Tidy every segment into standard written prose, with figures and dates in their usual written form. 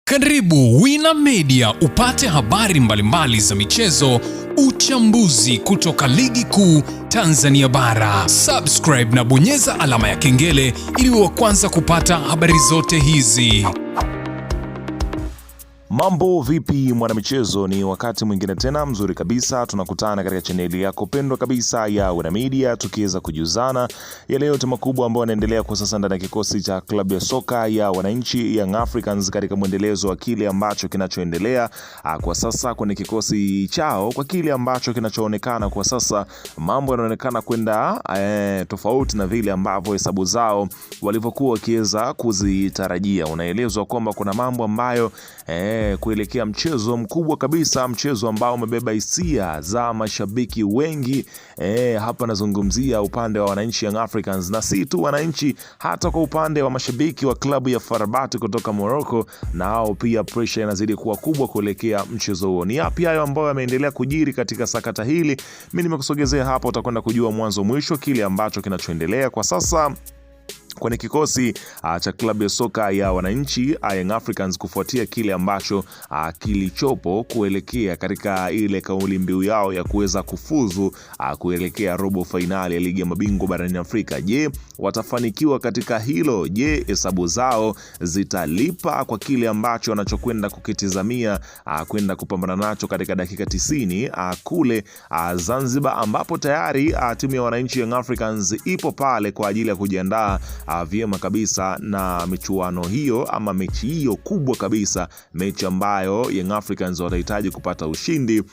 Karibu Wina Media upate habari mbalimbali za michezo, uchambuzi kutoka ligi kuu Tanzania bara. Subscribe na bonyeza alama ya kengele ili uwe wa kwanza kupata habari zote hizi. Mambo vipi mwanamichezo, ni wakati mwingine tena mzuri kabisa tunakutana katika chaneli yako pendwa kabisa ya Wina Media, tukiweza kujuzana yale yote makubwa ambayo yanaendelea kwa sasa ndani ya kikosi cha klabu ya soka ya wananchi Young Africans, katika mwendelezo wa kile ambacho kinachoendelea kwa sasa kwenye kikosi chao. Kwa kile ambacho kinachoonekana kwa sasa, mambo yanaonekana kwenda tofauti na vile ambavyo hesabu zao walivyokuwa wakiweza kuzitarajia. Unaelezwa kwamba kuna mambo ambayo kuelekea mchezo mkubwa kabisa, mchezo ambao umebeba hisia za mashabiki wengi. Hapa nazungumzia upande wa wananchi Young Africans, na si tu wananchi, hata kwa upande wa mashabiki wa klabu ya FAR Rabat kutoka Morocco, nao pia pressure inazidi kuwa kubwa kuelekea mchezo huo. Ni yapi hayo ambayo yameendelea kujiri katika sakata hili? Mimi nimekusogezea hapa, utakwenda kujua mwanzo mwisho kile ambacho kinachoendelea kwa sasa kwenye kikosi cha klabu ya soka ya wananchi Young Africans, kufuatia kile ambacho kilichopo kuelekea katika ile kauli mbiu yao ya kuweza kufuzu kuelekea robo finali ya ligi ya mabingwa barani Afrika. Je, watafanikiwa katika hilo? Je, hesabu zao zitalipa kwa kile ambacho wanachokwenda kukitizamia kwenda kupambana nacho katika dakika 90 kule Zanzibar, ambapo tayari timu ya wananchi Young Africans ipo pale kwa ajili ya kujiandaa vyema kabisa na michuano hiyo, ama mechi hiyo kubwa kabisa, mechi ambayo Young Africans watahitaji kupata ushindi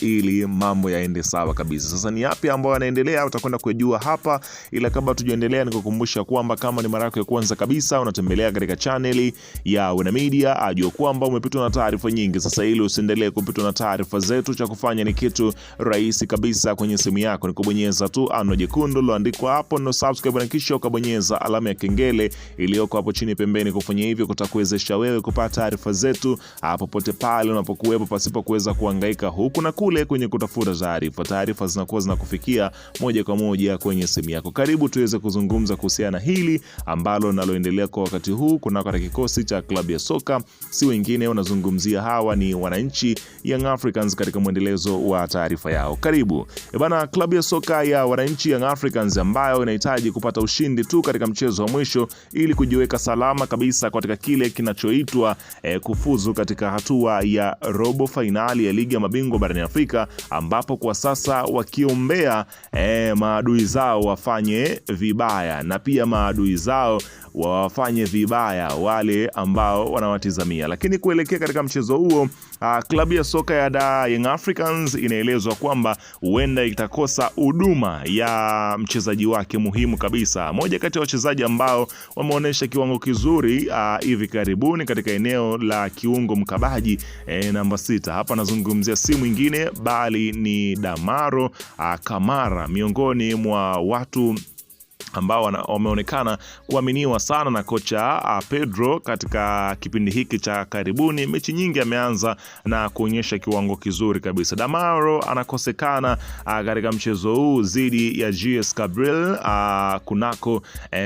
ili mambo yaende sawa kabisa. Sasa ni yapi ambayo yanaendelea, utakwenda kujua hapa, ila kabla tujaendelea nikukumbusha kwamba kama ni mara yako ya kwanza kabisa unatembelea katika channel ya Wina Media, ajua kwamba umepitwa na taarifa nyingi. Sasa ili usiendelee kupitwa na taarifa zetu, cha kufanya ni kitu rahisi kabisa. Kwenye simu yako ni kubonyeza tu ano jekundu liloandikwa hapo no subscribe, na kisha ukabonyeza alama ya kengele iliyoko hapo chini pembeni. Kufanya hivyo kutakuwezesha wewe kupata taarifa zetu popote pale unapokuwepo, pasipo kuweza kuhangaika huku na kule kwenye kutafuta taarifa. Taarifa zinakuwa zinakufikia moja kwa moja kwenye simu yako. Karibu tuweze kuzungumza kuhusiana na hili ambalo naloendelea kwa wakati huu kunako kikosi cha klabu ya soka, si wengine unazungumzia hawa ni wananchi Young Africans, katika mwendelezo wa taarifa yao. Karibu. Bana, klabu ya soka ya wananchi Young Africans ambayo inahitaji kupata ushindi tu katika mchezo wa mwisho ili kujiweka salama kabisa katika kile kinachoitwa kufuzu katika hatua ya robo finali ya ligi ya mabingwa barani Afrika, ambapo kwa sasa wakiombea maadui zao wafanye vibaya, na pia maadui zao wafanye vibaya wale ambao wanawatizamia. Lakini kuelekea katika mchezo huo, klabu ya soka ya Young Africans inaelezwa kwamba huenda itakosa huduma ya mchezaji wake muhimu kabisa, moja kati ya wachezaji ambao wameonyesha kiwango kizuri hivi karibuni katika eneo la kiungo mkabaji namba 6. Hapa nazungumzia si mwingine bali ni Damaro Kamara, miongoni mwa watu ambao wameonekana kuaminiwa sana na kocha Pedro katika kipindi hiki cha karibuni. Mechi nyingi ameanza na kuonyesha kiwango kizuri kabisa. Damaro anakosekana katika mchezo huu dhidi ya GS Kabylie kunako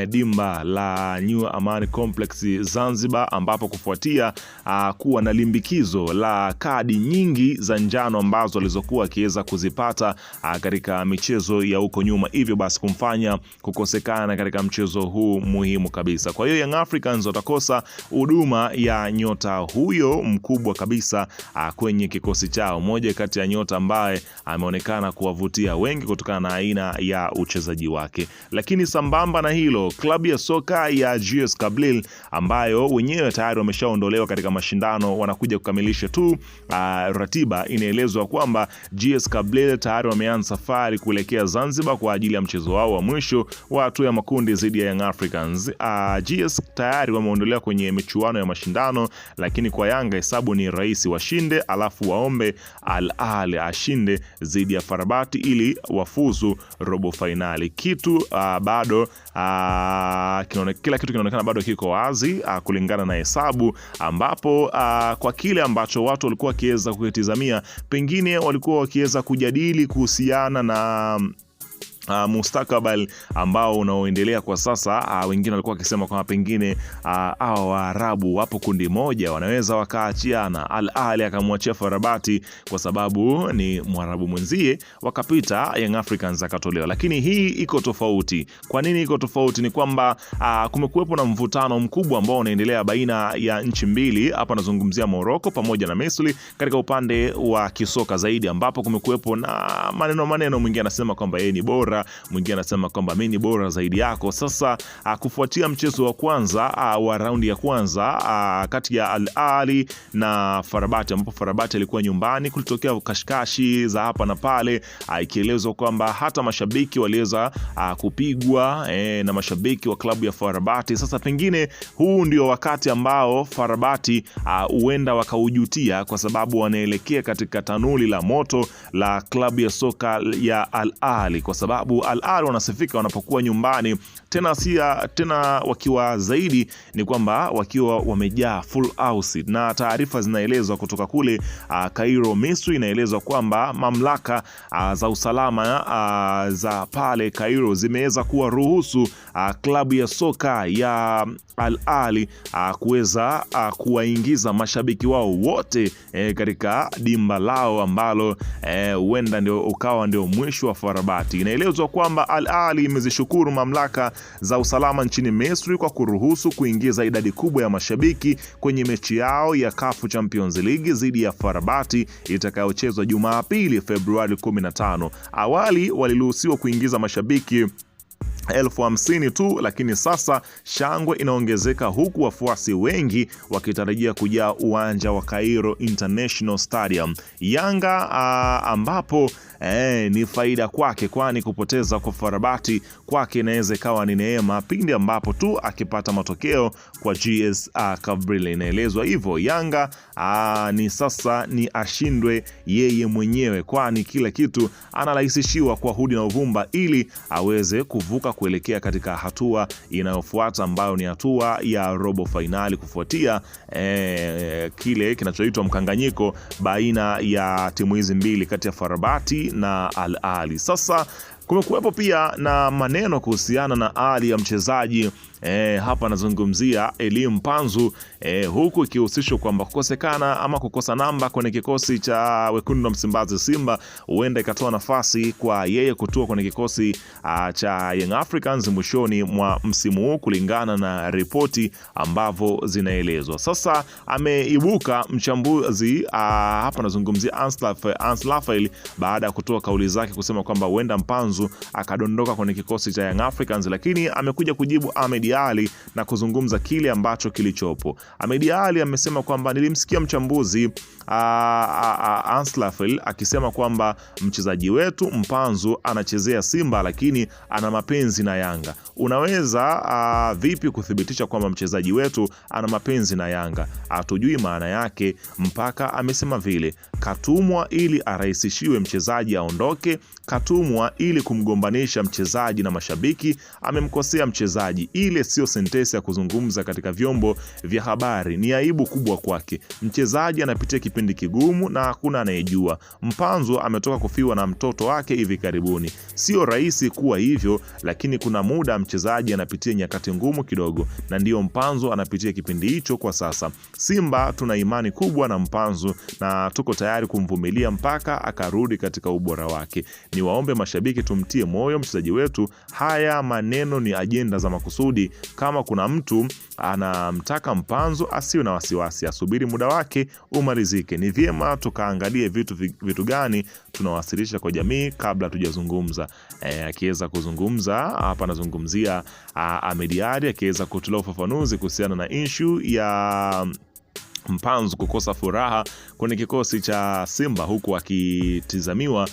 dimba la New Amani Complex Zanzibar, ambapo kufuatia kuwa na limbikizo la kadi nyingi za njano ambazo alizokuwa akiweza kuzipata katika michezo ya huko nyuma, hivyo basi kumfanya kukosekana katika mchezo huu muhimu kabisa. Kwa hiyo Young Africans watakosa huduma ya nyota huyo mkubwa kabisa kwenye kikosi chao, moja kati ya nyota ambaye ameonekana kuwavutia wengi kutokana na aina ya uchezaji wake. Lakini sambamba na hilo, klabu ya soka ya GS Kabylie ambayo wenyewe tayari wameshaondolewa katika mashindano, wanakuja kukamilisha tu ratiba. Inaelezwa kwamba GS Kabylie tayari wameanza safari kuelekea Zanzibar kwa ajili ya mchezo wao wa mwisho wa hatua ya makundi dhidi ya Young Africans. GS tayari wameondolewa kwenye michuano ya mashindano, lakini kwa Yanga hesabu ni rahisi, washinde alafu waombe Al Ahly ashinde dhidi ya FAR Rabat ili wafuzu robo finali. Kitu bado kila kitu kinaonekana bado kiko wazi kulingana na hesabu, ambapo kwa kile ambacho watu walikuwa wakiweza kukitizamia, pengine walikuwa wakiweza kujadili kuhusiana na mustakabali ambao unaoendelea kwa sasa. Wengine walikuwa wakisema kwamba pengine hao Waarabu wapo kundi moja, wanaweza wakaachiana, Al Ahly akamwachia FAR Rabat kwa sababu ni Mwarabu mwenzie, wakapita Young Africans akatolewa. Lakini hii iko tofauti. Kwa nini iko tofauti? Ni kwamba kumekuwepo na mvutano mkubwa ambao unaendelea baina ya nchi mbili. Hapa nazungumzia Morocco pamoja na Misri katika upande wa kisoka zaidi, ambapo kumekuwepo na maneno, mwingine anasema kwamba yeye ni bora, mwingine anasema kwamba mimi ni bora zaidi yako. Sasa kufuatia mchezo wa kwanza wa raundi ya kwanza kati ya Al Ahly na FAR Rabat, ambapo FAR Rabat alikuwa nyumbani, kulitokea kashikashi za hapa na pale, ikielezwa kwamba hata mashabiki waliweza kupigwa na mashabiki wa klabu ya FAR Rabat. Sasa pengine huu ndio wakati ambao FAR Rabat huenda wakaujutia, kwa sababu wanaelekea katika tanuli la moto la klabu ya soka ya Al Ahly, kwa sababu Al Ahly wanasifika wanapokuwa nyumbani, tena wakiwa zaidi ni kwamba wakiwa wamejaa full house. Na taarifa zinaelezwa kutoka kule Cairo, Misri, inaelezwa kwamba mamlaka za usalama za pale Cairo zimeweza kuwaruhusu klabu ya soka ya Al Ahly kuweza kuwaingiza mashabiki wao wote katika dimba lao, ambalo huenda ndio ukawa ndio mwisho wa FAR Rabat. Inaelezwa kwamba Al Ahly imezishukuru mamlaka za usalama nchini Misri kwa kuruhusu kuingiza idadi kubwa ya mashabiki kwenye mechi yao ya CAF Champions League dhidi ya FAR Rabat itakayochezwa Jumapili Februari 15. Awali waliruhusiwa kuingiza mashabiki 50,000 tu, lakini sasa shangwe inaongezeka, huku wafuasi wengi wakitarajia kujaa uwanja wa Cairo International Stadium. Yanga ambapo ni faida kwake, kwani kupoteza kwa FAR Rabat kwake inaweza ikawa ni neema pindi ambapo tu akipata matokeo kwa GS Kabylie. Inaelezwa hivyo Yanga ni sasa ni ashindwe yeye mwenyewe, kwani kila kitu anarahisishiwa kwa hudi na uvumba ili aweze kuvuka kuelekea katika hatua inayofuata, ambayo ni hatua ya robo finali, kufuatia kile kinachoitwa mkanganyiko baina ya timu hizi mbili kati ya FAR Rabat na Al Ahly. Sasa kumekuwepo pia na maneno kuhusiana na hali ya mchezaji hapa nazungumzia Elie Mpanzu, huku ikihusishwa kwamba kukosekana ama kukosa namba kwenye kikosi cha wekundu wa Msimbazi Simba huenda ikatoa nafasi kwa yeye kutua kwenye kikosi cha Young Africans mwishoni mwa msimu huu, kulingana na ripoti ambavyo zinaelezwa. Sasa ameibuka mchambuzi hapa nazungumzia Ans Lafael, baada ya kutoa kauli zake kusema kwamba huenda Mpanzu akadondoka kwenye kikosi cha Young Africans, lakini amekuja kujibu Ahmed Ally na kuzungumza kile ambacho kilichopo. Ahmed Ally amesema kwamba nilimsikia mchambuzi Ans Lafael akisema kwamba mchezaji wetu Mpanzu anachezea Simba lakini ana mapenzi na Yanga. Unaweza vipi kuthibitisha kwamba mchezaji wetu ana mapenzi na Yanga? Hatujui maana yake mpaka amesema vile. Katumwa ili arahisishiwe mchezaji aondoke, katumwa ili kumgombanisha mchezaji na mashabiki. Amemkosea mchezaji, ile sio sentensi ya kuzungumza katika vyombo vya habari, ni aibu kubwa kwake. Mchezaji anapitia kipindi kigumu na hakuna anayejua. Mpanzu ametoka kufiwa na mtoto wake hivi karibuni. Sio rahisi kuwa hivyo, lakini kuna muda mchezaji anapitia nyakati ngumu kidogo, na ndio Mpanzu anapitia kipindi hicho kwa sasa. Simba tuna imani kubwa na Mpanzu na tuko tayari kumvumilia mpaka akarudi katika ubora wake. Niwaombe mashabiki tumtie moyo mchezaji wetu. Haya maneno ni ajenda za makusudi. Kama kuna mtu anamtaka Mpanzu asiwe na wasiwasi, asubiri muda wake umalizike. Ni vyema tukaangalie vitu gani tunawasilisha kwa jamii kabla tujazungumza. Akiweza kuzungumza hapa, anazungumzia Ahmed Ally akiweza kutoa ufafanuzi kuhusiana na issue ya Mpanzu kukosa furaha kwenye kikosi cha Simba, huku akitizamiwa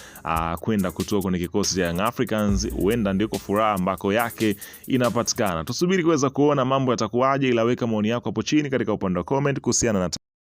kwenda kutoka kwenye kikosi cha Young Africans. Huenda ndiko furaha ambako yake inapatikana. Tusubiri kuweza kuona mambo yatakuwaje, ila weka maoni yako hapo chini katika upande wa comment kuhusiana na